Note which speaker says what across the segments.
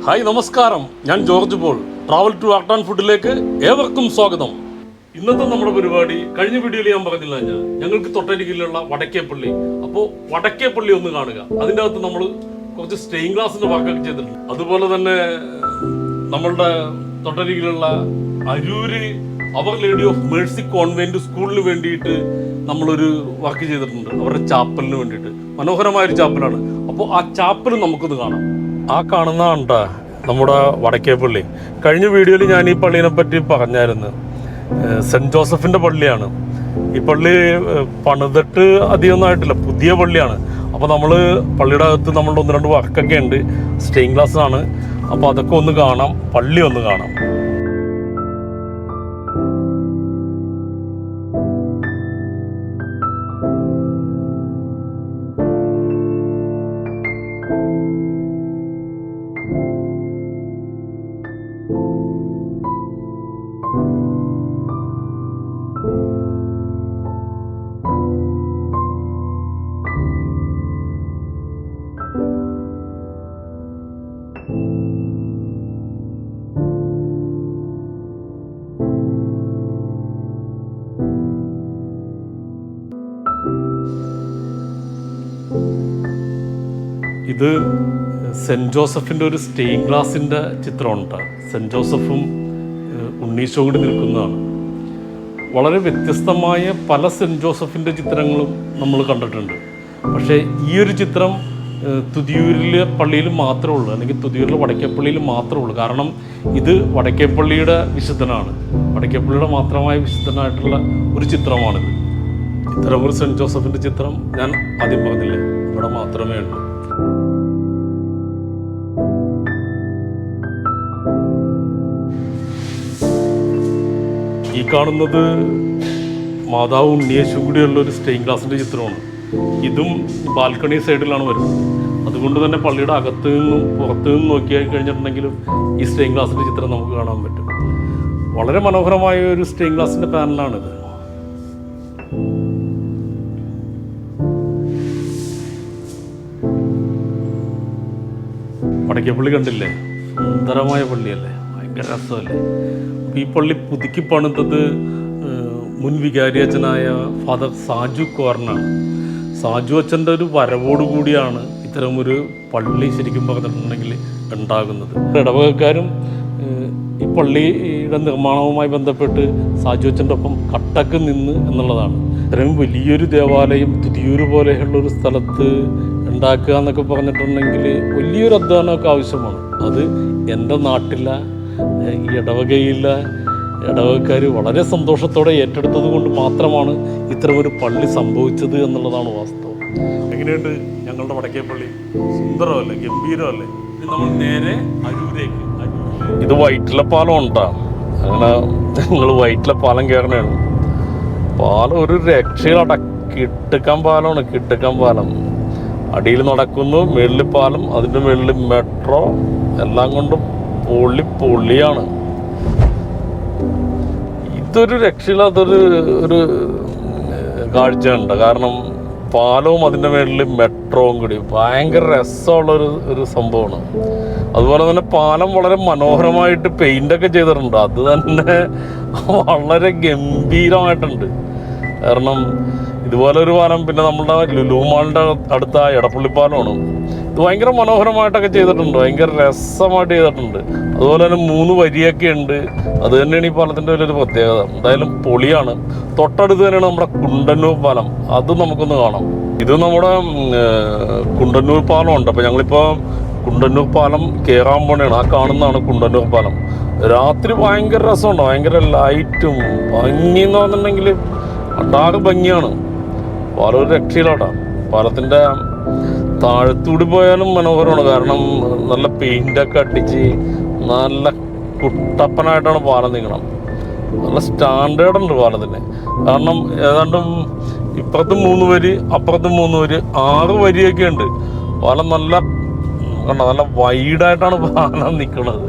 Speaker 1: Hi നമസ്കാരം, ഞാൻ George Paul. Travel to art and ഫുഡിലേക്ക് ഏവർക്കും സ്വാഗതം. ഇന്നത്തെ നമ്മുടെ പരിപാടി കഴിഞ്ഞ വീഡിയോയിൽ ഞാൻ പറഞ്ഞില്ല, ഞങ്ങൾക്ക് തൊട്ടരികിലുള്ള വടക്കേപ്പള്ളി. അപ്പോൾ വടക്കേപ്പള്ളി ഒന്ന് കാണുക. അതിൻ്റെ അകത്ത് നമ്മൾ കുറച്ച് സ്റ്റെയിൻ ഗ്ലാസിൻ്റെ വർക്കൊക്കെ ചെയ്തിട്ടുണ്ട്. അതുപോലെ തന്നെ നമ്മളുടെ തൊട്ടരികിലുള്ള അരൂര് അവർ ലേഡി ഓഫ് മേഴ്സി കോൺവെന്റ് സ്കൂളിന് വേണ്ടിയിട്ട് നമ്മളൊരു വർക്ക് ചെയ്തിട്ടുണ്ട്. അവരുടെ ചാപ്പലിന് വേണ്ടിയിട്ട് മനോഹരമായൊരു ചാപ്പലാണ്. അപ്പോൾ ആ ചാപ്പൽ നമുക്കൊന്ന് കാണാം. ആ കാണുന്നതാണ്ടാ നമ്മുടെ വടക്കേപ്പള്ളി. കഴിഞ്ഞ വീഡിയോയിൽ ഞാൻ ഈ പള്ളീനെ പറ്റി പറഞ്ഞായിരുന്നു. സെൻറ്റ് ജോസഫിൻ്റെ പള്ളിയാണ്. ഈ പള്ളി പണിതിട്ട് അധികമൊന്നും ആയിട്ടില്ല, പുതിയ പള്ളിയാണ്. അപ്പോൾ നമ്മൾ പള്ളിയുടെ അകത്ത് നമ്മളുടെ ഒന്ന് രണ്ട് വർക്കൊക്കെ ഉണ്ട്, സ്റ്റെയിൻ ഗ്ലാസ്സാണ്. അപ്പോൾ അതൊക്കെ ഒന്ന് കാണാം, പള്ളി ഒന്ന് കാണാം. ഇത് സെൻറ്റ് ജോസഫിൻ്റെ ഒരു സ്റ്റെയിൻ ഗ്ലാസിൻ്റെ ചിത്രമുണ്ട്. സെൻറ്റ് ജോസഫും ഉണ്ണീശോ കൂടി നിൽക്കുന്നതാണ്. വളരെ വ്യത്യസ്തമായ പല സെൻറ്റ് ജോസഫിൻ്റെ ചിത്രങ്ങളും നമ്മൾ കണ്ടിട്ടുണ്ട്. പക്ഷേ ഈ ഒരു ചിത്രം തുതിയൂരിലെ പള്ളിയിൽ മാത്രമേ ഉള്ളൂ, അല്ലെങ്കിൽ തുതിയൂരിലെ വടക്കേപ്പള്ളിയിൽ മാത്രമേ ഉള്ളൂ. കാരണം ഇത് വടക്കേപ്പള്ളിയുടെ വിശുദ്ധനാണ്, വടക്കേപ്പള്ളിയുടെ മാത്രമായ വിശുദ്ധനായിട്ടുള്ള ഒരു ചിത്രമാണിത്. ഇത്തരം ഒരു സെൻറ്റ് ജോസഫിൻ്റെ ചിത്രം ഞാൻ ആദ്യം പറഞ്ഞില്ലേ, ഇവിടെ മാത്രമേ ഉള്ളൂ. ഈ കാണുന്നത് മാതാവ് ഉണ്ണിയേശു കൂടിയുള്ളൊരു സ്റ്റെയിൻ ഗ്ലാസിൻ്റെ ചിത്രമാണ്. ഇതും ബാൽക്കണി സൈഡിലാണ് വരുന്നത്. അതുകൊണ്ട് തന്നെ പള്ളിയുടെ അകത്ത് നിന്നും പുറത്തു നിന്നും നോക്കി കഴിഞ്ഞിട്ടുണ്ടെങ്കിലും ഈ സ്റ്റെയിൻ ഗ്ലാസിൻ്റെ ചിത്രം നമുക്ക് കാണാൻ പറ്റും. വളരെ മനോഹരമായ ഒരു സ്റ്റെയിൻ ഗ്ലാസിൻ്റെ പാനലാണിത്. വടക്കേപ്പള്ളി കണ്ടില്ലേ, സുന്ദരമായ പള്ളിയല്ലേ, ഭയങ്കര രസമല്ലേ. ഈ പള്ളി പുതുക്കി പണിതത് മുൻ വികാരി അച്ഛനായ ഫാദർ സാജു കോർനാണ്. സാജു അച്ഛൻ്റെ ഒരു വരവോടുകൂടിയാണ് ഇത്തരമൊരു പള്ളി ശരിക്കും പറഞ്ഞിട്ടുണ്ടെങ്കിൽ ഉണ്ടാകുന്നത്. ഇടവകക്കാരും ഈ പള്ളിയുടെ നിർമ്മാണവുമായി ബന്ധപ്പെട്ട് സാജു അച്ഛൻ്റെ ഒപ്പം കട്ടക്ക് നിന്ന് എന്നുള്ളതാണ്. ഇത്രയും വലിയൊരു ദേവാലയം തുതിയൂർ പോലെയുള്ളൊരു സ്ഥലത്ത് ഉണ്ടാക്കുക എന്നൊക്കെ പറഞ്ഞിട്ടുണ്ടെങ്കിൽ വലിയൊരു അധ്വാനമൊക്കെ ആവശ്യമാണ്. അത് എൻ്റെ നാട്ടിലെ ഈ ഇടവകക്കാർ വളരെ സന്തോഷത്തോടെ ഏറ്റെടുത്തത് കൊണ്ട് മാത്രമാണ് ഇത്തരമൊരു പള്ളി സംഭവിച്ചത് എന്നുള്ളതാണ് വാസ്തവം. എങ്ങനെയുണ്ട് ഞങ്ങളുടെ വടക്കേപ്പള്ളി? സുന്ദരമല്ലേ, ഗംഭീരമല്ലേ? ഇനി നമ്മൾ നേരെ അരൂരേക്ക്. ഇത് വൈറ്റില പാലം ഉണ്ടാകും. അങ്ങനെ ഞങ്ങൾ വൈറ്റില പാലം കയറണതാണ്. പാലം ഒരു രക്ഷയിലട, കിട്ടുക്കാൻ പാലമാണ്, കിട്ടുക്കാൻ പാലം. അടിയിൽ നടക്കുന്നു, മേളിൽ പാലം, അതിൻ്റെ മേളിൽ മെട്രോ, എല്ലാം കൊണ്ടും പൊള്ളിയാണ്. ഇതൊരു രക്ഷയില്ലാത്തൊരു കാഴ്ചയുണ്ട്. കാരണം പാലവും അതിൻ്റെ മേളിൽ മെട്രോവും കൂടി ഭയങ്കര രസമുള്ളൊരു സംഭവമാണ്. അതുപോലെ തന്നെ പാലം വളരെ മനോഹരമായിട്ട് പെയിൻ്റൊക്കെ ചെയ്തിട്ടുണ്ട്. അത് തന്നെ വളരെ ഗംഭീരമായിട്ടുണ്ട്. കാരണം ഇതുപോലെ ഒരു പാലം പിന്നെ നമ്മുടെ ലുലു മാളിൻ്റെ അടുത്ത എടപ്പള്ളിപ്പാലമാണ്. ഇത് ഭയങ്കര മനോഹരമായിട്ടൊക്കെ ചെയ്തിട്ടുണ്ട്, ഭയങ്കര രസമായിട്ട് ചെയ്തിട്ടുണ്ട്. അതുപോലെ തന്നെ 3 വരിയൊക്കെ ഉണ്ട്. അത് തന്നെയാണ് ഈ പാലത്തിൻ്റെ വലിയൊരു പ്രത്യേകത. എന്തായാലും പൊളിയാണ്. തൊട്ടടുത്ത് തന്നെയാണ് നമ്മുടെ കുണ്ടന്നൂർ പാലം. അത് നമുക്കൊന്ന് കാണാം. ഇത് നമ്മുടെ കുണ്ടന്നൂർ പാലം ഉണ്ട്. അപ്പോൾ ഞങ്ങളിപ്പോൾ കുണ്ടന്നൂർ പാലം കയറാൻ പോണെയാണ്. ആ കാണുന്നതാണ് കുണ്ടന്നൂർ പാലം. രാത്രി ഭയങ്കര രസമുണ്ട്, ഭയങ്കര ലൈറ്റും ഭംഗി എന്ന് പറഞ്ഞിട്ടുണ്ടെങ്കിൽ അടാറ് ഭംഗിയാണ്. പാലം ഒരു രക്ഷയിലാട്ടാ. പാലത്തിൻ്റെ താഴത്തൂടി പോയാലും മനോഹരമാണ്. കാരണം നല്ല പെയിൻ്റൊക്കെ അടിച്ച് നല്ല കുട്ടപ്പനായിട്ടാണ് പാലം നീങ്ങണം. നല്ല സ്റ്റാൻഡേർഡ് ഉണ്ട് പാലത്തിന്. കാരണം ഏതാണ്ടും ഇപ്പുറത്ത് 3 വരി, അപ്പുറത്ത് 3 വരി, 6 വരിയൊക്കെ ഉണ്ട്. പാലം നല്ല നല്ല വൈഡായിട്ടാണ് പാലം നിൽക്കുന്നത്.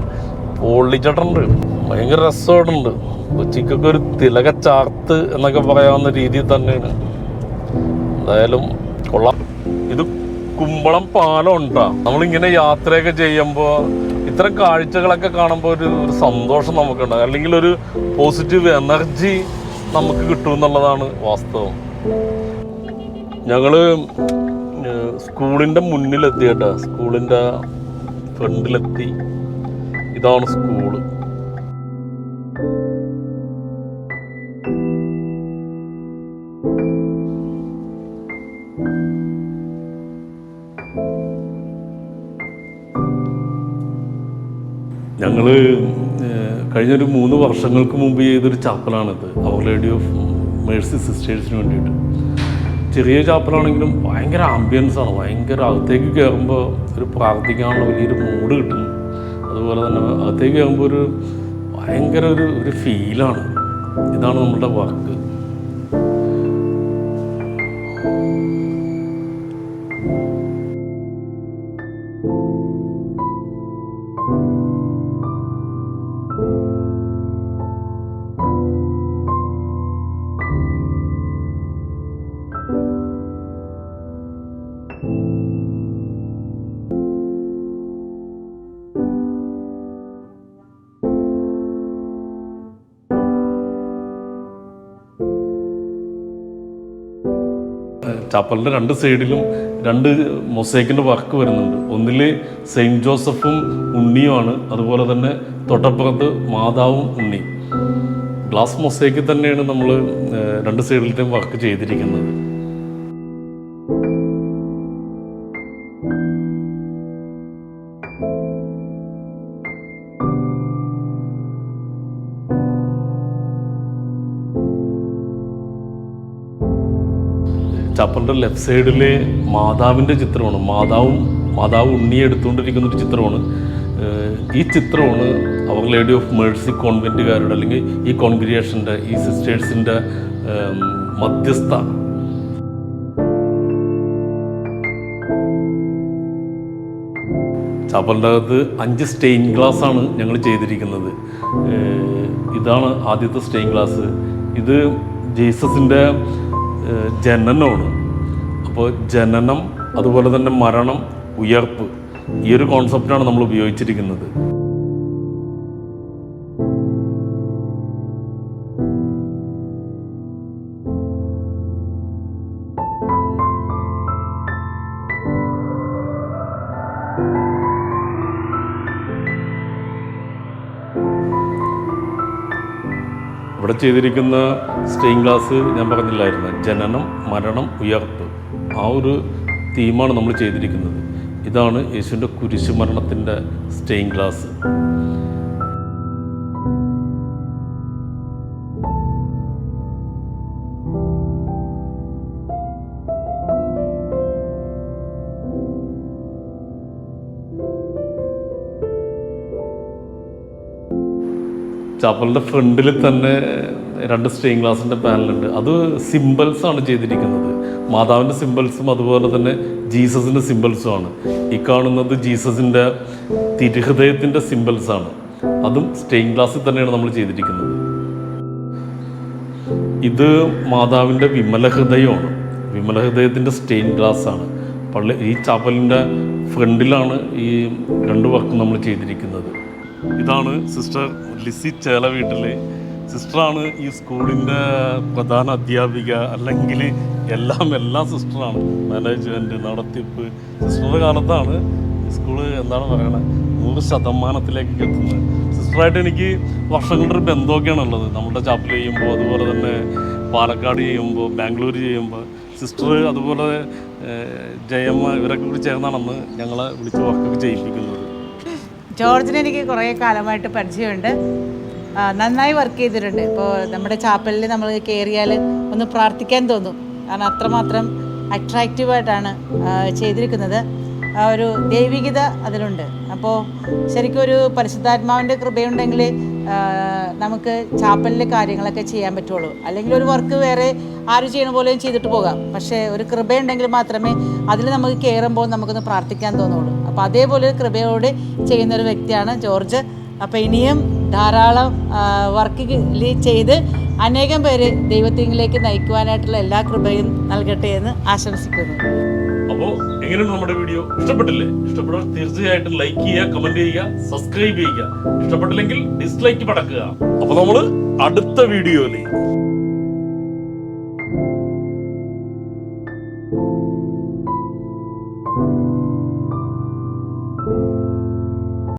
Speaker 1: പൊള്ളിച്ചിട്ടുണ്ട്, ഭയങ്കര രസമായിട്ടുണ്ട്. കൊച്ചിക്കൊക്കെ ഒരു തിലക ചാർത്ത് എന്നൊക്കെ പറയാവുന്ന രീതിയിൽ തന്നെയാണ്. എന്തായാലും കൊള്ളാം. ഇത് കുമ്പളം പാലം ഉണ്ടാ. നമ്മളിങ്ങനെ യാത്രയൊക്കെ ചെയ്യുമ്പോൾ ഇത്തരം കാഴ്ചകളൊക്കെ കാണുമ്പോൾ ഒരു സന്തോഷം നമുക്കുണ്ടാകും, അല്ലെങ്കിൽ ഒരു പോസിറ്റീവ് എനർജി നമുക്ക് കിട്ടും എന്നുള്ളതാണ് വാസ്തവം. ഞങ്ങൾ സ്കൂളിൻ്റെ മുന്നിലെത്തി കേട്ടോ, സ്കൂളിൻ്റെ ഫ്രണ്ടിലെത്തി. ഇതാണ് സ്കൂള്. ഞങ്ങൾ കഴിഞ്ഞൊരു 3 വർഷങ്ങൾക്ക് മുമ്പ് ചെയ്തൊരു ചാപ്പലാണിത്, അവർ ലേഡി ഓഫ് മേഴ്സി സിസ്റ്റേഴ്സിന് വേണ്ടിയിട്ട്. ചെറിയ ചാപ്പലാണെങ്കിലും ഭയങ്കര ആംബിയൻസാണ്, ഭയങ്കര അകത്തേക്ക് കയറുമ്പോൾ ഒരു പ്രാർത്ഥിക്കാനുള്ള വലിയൊരു മൂഡ് കിട്ടുന്നു. അതുപോലെ തന്നെ അകത്തേക്ക് കയറുമ്പോൾ ഭയങ്കര ഒരു ഫീലാണ്. ഇതാണ് നമ്മളുടെ വർക്ക്. ചാപ്പലിൻ്റെ 2 സൈഡിലും 2 മൊസൈക്കിൻ്റെ വർക്ക് വരുന്നുണ്ട്. ഒന്നിൽ സെയിൻറ്റ് ജോസഫും ഉണ്ണിയുമാണ്, അതുപോലെ തന്നെ തൊട്ടപ്പുറത്ത് മാതാവും ഉണ്ണി. ഗ്ലാസ് മൊസൈക്കിൽ തന്നെയാണ് നമ്മൾ 2 സൈഡിലത്തെയും വർക്ക് ചെയ്തിരിക്കുന്നത്. ചാപ്പലിൻ്റെ ലെഫ്റ്റ് സൈഡിൽ മാതാവിൻ്റെ ചിത്രമാണ്, മാതാവ് ഉണ്ണിയെ എടുത്തുകൊണ്ടിരിക്കുന്നൊരു ചിത്രമാണ്. ഈ ചിത്രമാണ് അവർ ലേഡി ഓഫ് മേഴ്സി കോൺവെൻറ്റുകാരുടെ, അല്ലെങ്കിൽ ഈ കോൺഗ്രിഗേഷൻ്റെ, ഈ സിസ്റ്റേഴ്സിൻ്റെ മധ്യസ്ഥ. ചാപ്പലിൻ്റെ അകത്ത് 5 സ്റ്റെയിൻ ഗ്ലാസ് ആണ് ഞങ്ങൾ ചെയ്തിരിക്കുന്നത്. ഇതാണ് ആദ്യത്തെ സ്റ്റെയിൻ ഗ്ലാസ്. ഇത് ജീസസിൻ്റെ ജനനമാണ്. അപ്പോൾ ജനനം, അതുപോലെ തന്നെ മരണം, ഉയർപ്പ്, ഈ ഒരു കോൺസെപ്റ്റാണ് നമ്മൾ ഉപയോഗിച്ചിരിക്കുന്നത്. ഇവിടെ ചെയ്തിരിക്കുന്ന സ്റ്റെയിൻ ഗ്ലാസ് ഞാൻ പറഞ്ഞില്ലായിരുന്നു, ജനനം, മരണം, ഉയർപ്പ്, ആ ഒരു തീമാണ് നമ്മൾ ചെയ്തിരിക്കുന്നത്. ഇതാണ് യേശുവിൻ്റെ കുരിശുമരണത്തിൻ്റെ സ്റ്റെയിൻ ഗ്ലാസ്. ചാപ്പലിൻ്റെ ഫ്രണ്ടിൽ തന്നെ 2 സ്റ്റെയിൻ ഗ്ലാസിൻ്റെ പാനലുണ്ട്. അത് സിമ്പിൾസാണ് ചെയ്തിരിക്കുന്നത്. മാതാവിൻ്റെ സിമ്പിൾസും അതുപോലെ തന്നെ ജീസസിൻ്റെ സിമ്പിൾസുമാണ്. ഈ കാണുന്നത് ജീസസിൻ്റെ തിരുഹൃദയത്തിൻ്റെ സിമ്പിൾസാണ്. അതും സ്റ്റെയിൻ ഗ്ലാസ്സിൽ തന്നെയാണ് നമ്മൾ ചെയ്തിരിക്കുന്നത്. ഇത് മാതാവിൻ്റെ വിമലഹൃദയമാണ്. വിമലഹൃദയത്തിൻ്റെ സ്റ്റെയിൻ ഗ്ലാസ്സാണ്. ഈ ചാപ്പലിൻ്റെ ഫ്രണ്ടിലാണ് ഈ 2 വർക്കും നമ്മൾ ചെയ്തിരിക്കുന്നത്. ഇതാണ് സിസ്റ്റർ ലിസി ചേല വീട്ടിലെ സിസ്റ്ററാണ്. ഈ സ്കൂളിൻ്റെ പ്രധാന അധ്യാപിക, അല്ലെങ്കിൽ എല്ലാ സിസ്റ്ററാണ്. മാനേജ്മെൻറ്റ്, നടത്തിപ്പ്. സിസ്റ്ററുടെ കാലത്താണ് സ്കൂള് എന്താണ് പറയണത് 100% എത്തുന്നത്. സിസ്റ്ററായിട്ട് എനിക്ക് വർഷങ്ങളുടെ ഒരു ബന്ധമൊക്കെയാണ് ഉള്ളത്. നമ്മുടെ ചാപ്പൽ ചെയ്യുമ്പോൾ, അതുപോലെ തന്നെ പാലക്കാട് ചെയ്യുമ്പോൾ, ബാംഗ്ലൂർ ചെയ്യുമ്പോൾ സിസ്റ്റർ, അതുപോലെ ജയമ്മ, ഇവരൊക്കെ കൂടി ചേർന്നാണെന്ന് ഞങ്ങളെ വിളിച്ച് വർക്കൊക്കെ ചെയ്യിപ്പിക്കുന്നത്.
Speaker 2: ജോർജിനെ എനിക്ക് കുറേ കാലമായിട്ട് പരിചയമുണ്ട്. നന്നായി വർക്ക് ചെയ്തിട്ടുണ്ട്. ഇപ്പോൾ നമ്മുടെ ചാപ്പലിൽ നമ്മൾ കയറിയാൽ ഒന്ന് പ്രാർത്ഥിക്കാൻ തോന്നും. കാരണം അത്രമാത്രം അട്രാക്റ്റീവായിട്ടാണ് ചെയ്തിരിക്കുന്നത്. ഒരു ദൈവികത അതിലുണ്ട്. അപ്പോൾ ശരിക്കും ഒരു പരിശുദ്ധാത്മാവിൻ്റെ കൃപയുണ്ടെങ്കിൽ നമുക്ക് ചാപ്പലിലെ കാര്യങ്ങളൊക്കെ ചെയ്യാൻ പറ്റുള്ളൂ. അല്ലെങ്കിൽ ഒരു വർക്ക് വേറെ ആര് ചെയ്യണ പോലെയും ചെയ്തിട്ട് പോകാം. പക്ഷേ ഒരു കൃപയുണ്ടെങ്കിൽ മാത്രമേ അതിൽ നമുക്ക് കയറുമ്പോൾ നമുക്കൊന്ന് പ്രാർത്ഥിക്കാൻ തോന്നുള്ളൂ. അപ്പോൾ അതേപോലെ കൃപയോട് ചെയ്യുന്നൊരു വ്യക്തിയാണ് ജോർജ്. അപ്പോൾ ഇനിയും ധാരാളം വർക്ക് ചെയ്ത് അനേകം പേര് ദൈവത്തിലേക്ക് നയിക്കുവാനായിട്ടുള്ള എല്ലാ കൃപയും നൽകട്ടെ എന്ന് ആശംസിക്കുന്നു.
Speaker 1: അപ്പോൾ എങ്ങനെയാണ് നമ്മുടെ വീഡിയോ? ഇഷ്ടപ്പെട്ടില്ലേ? ഇഷ്ടപ്പെട്ടാൽ തീർച്ചയായിട്ടും ലൈക്ക് ചെയ്യുക, കമന്റ് ചെയ്യുക, സബ്സ്ക്രൈബ് ചെയ്യുക. ഇഷ്ടപ്പെട്ടില്ലെങ്കിൽ ഡിസ്ലൈക്ക് പടക്കുക. അപ്പൊ നമ്മള് അടുത്ത വീഡിയോയില്